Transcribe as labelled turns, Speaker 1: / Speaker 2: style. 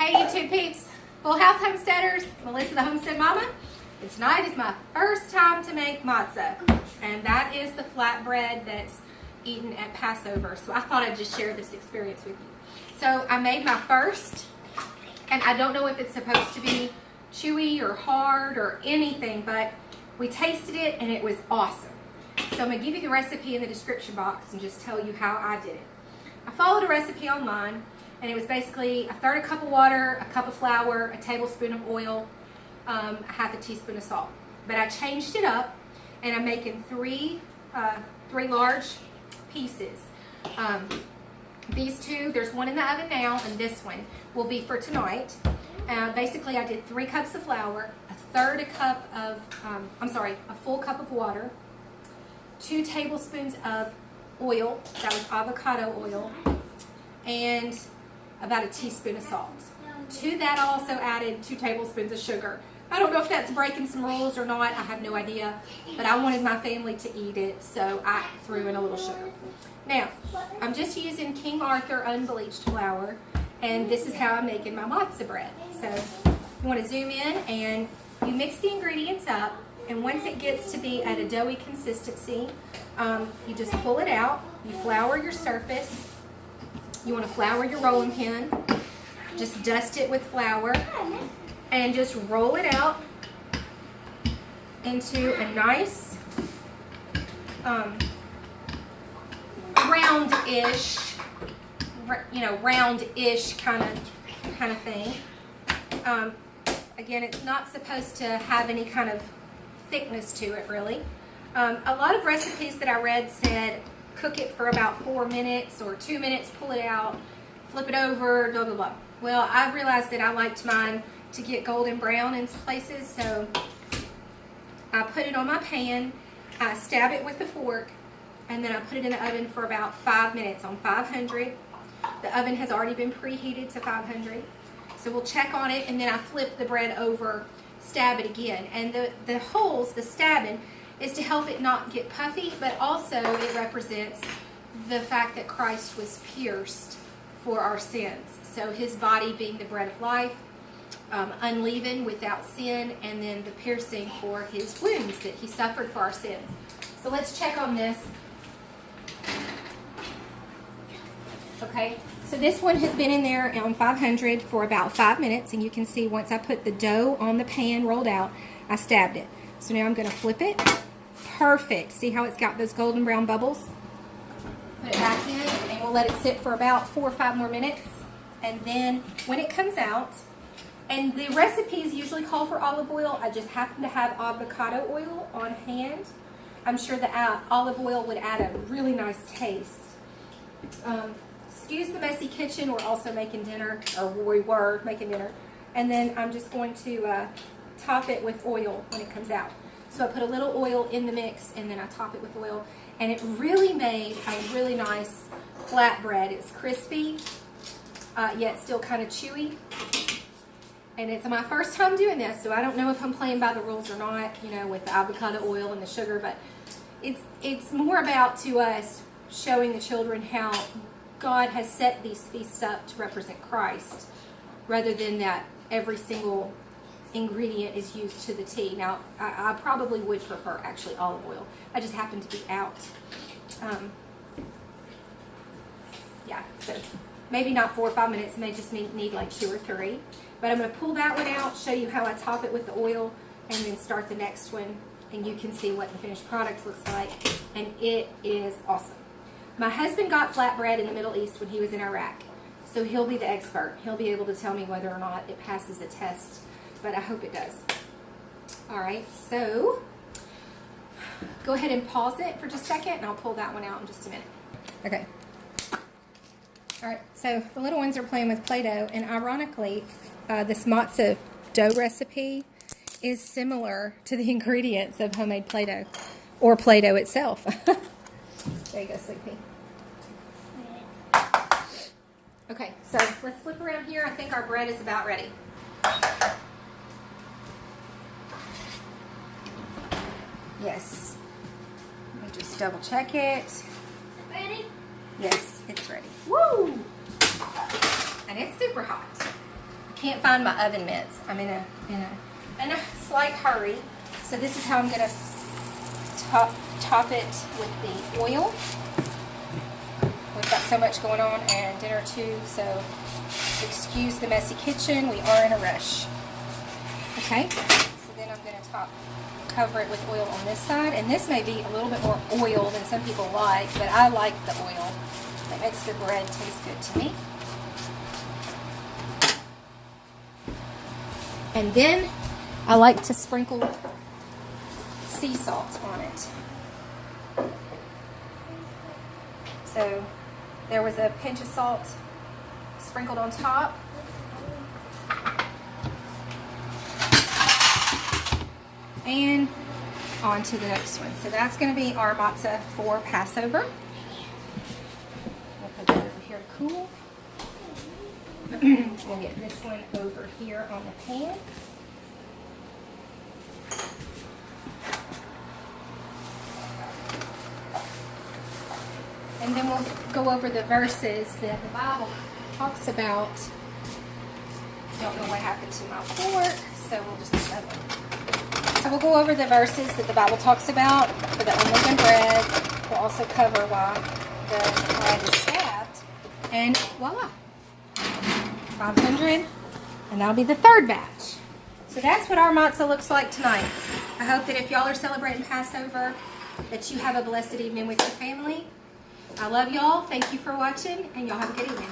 Speaker 1: Hey YouTube peeps, Full House Homesteaders, Melissa the Homestead Mama. And tonight is my first time to make matzah. And that is the flatbread that's eaten at Passover. So I thought I'd just share this experience with you. So I made my first, and I don't know if it's supposed to be chewy or hard or anything, but we tasted it and it was awesome. So I'm going to give you the recipe in the description box and just tell you how I did it. I followed a recipe online, and it was basically a third a cup of water, a cup of flour, a tablespoon of oil, a half a teaspoon of salt. But I changed it up, and I'm making three large pieces. These two, there's one in the oven now, and this one will be for tonight. Basically, I did 3 cups of flour, a full cup of water, 2 tablespoons of oil, that was avocado oil, and about a teaspoon of salt. To that, I also added 2 tablespoons of sugar. I don't know if that's breaking some rules or not, I have no idea, but I wanted my family to eat it, so I threw in a little sugar. Now, I'm just using King Arthur unbleached flour, and this is how I'm making my matzah bread. So, you want to zoom in, and you mix the ingredients up, and once it gets to be at a doughy consistency, you just pull it out, you flour your surface, you want to flour your rolling pin, just dust it with flour, and just roll it out into a nice round-ish kind of thing. Again, it's not supposed to have any kind of thickness to it, really. A lot of recipes that I read said cook it for about 4 minutes or 2 minutes, pull it out, flip it over, blah, blah, blah. Well, I realized that I liked mine to get golden brown in places, so I put it on my pan, I stab it with the fork, and then I put it in the oven for about 5 minutes on 500. The oven has already been preheated to 500. So we'll check on it, and then I flip the bread over, stab it again. And the holes, the stabbing, is to help it not get puffy, but also it represents the fact that Christ was pierced for our sins. So his body being the bread of life, unleavened, without sin, and then the piercing for his wounds that he suffered for our sins. So let's check on this. Okay, so this one has been in there on 500 for about 5 minutes, and you can see once I put the dough on the pan rolled out, I stabbed it. So now I'm going to flip it. Perfect. See how it's got those golden brown bubbles? Put it back in, and we'll let it sit for about 4 or 5 more minutes. And then when it comes out, and the recipes usually call for olive oil, I just happen to have avocado oil on hand. I'm sure that olive oil would add a really nice taste. Excuse the messy kitchen, we're also making dinner, or we were making dinner. And then I'm just going to top it with oil when it comes out. So I put a little oil in the mix, and then I top it with oil. And it really made a really nice flatbread. It's crispy, yet still kind of chewy. And it's my first time doing this, so I don't know if I'm playing by the rules or not, you know, with the avocado oil and the sugar. But it's more about, to us, showing the children how God has set these feasts up to represent Christ, rather than that every single ingredient is used to the T. Now, I probably would prefer actually olive oil. I just happen to be out. Yeah, so maybe not 4 or 5 minutes. May just need like 2 or 3. But I'm going to pull that one out, show you how I top it with the oil, and then start the next one, and you can see what the finished product looks like, and it is awesome. My husband got flatbread in the Middle East when he was in Iraq, so he'll be the expert. He'll be able to tell me whether or not it passes the test, but I hope it does. All right, so go ahead and pause it for just a second, and I'll pull that one out in just a minute. Okay. All right, so the little ones are playing with Play-Doh, and ironically, this matzah dough recipe is similar to the ingredients of homemade Play-Doh, or Play-Doh itself. There you go, Sleepy. Okay, so let's flip around here. I think our bread is about ready. Yes. Let me just double check it. Ready? Yes, it's ready. Woo! And it's super hot. can't find my oven mitts. I'm in a slight hurry. So this is how I'm gonna top it with the oil. We've got so much going on and dinner too, so excuse the messy kitchen. We are in a rush. Okay, so then I'm gonna cover it with oil on this side, and this may be a little bit more oil than some people like, but I like the oil. It makes the bread taste good to me. And then I like to sprinkle sea salt on it. So there was a pinch of salt sprinkled on top. And on to the next one. So that's going to be our matzah for Passover. We'll put that over here to cool. We'll get this one over here on the pan. And then we'll go over the verses that the Bible talks about. Don't know what happened to my fork, so we'll just leave that one. So we'll go over the verses that the Bible talks about for the unleavened bread. We'll also cover why the bread is stabbed. And voila, 500, and that'll be the third batch. So that's what our matzah looks like tonight. I hope that if y'all are celebrating Passover, that you have a blessed evening with your family. I love y'all. Thank you for watching, and y'all have a good evening.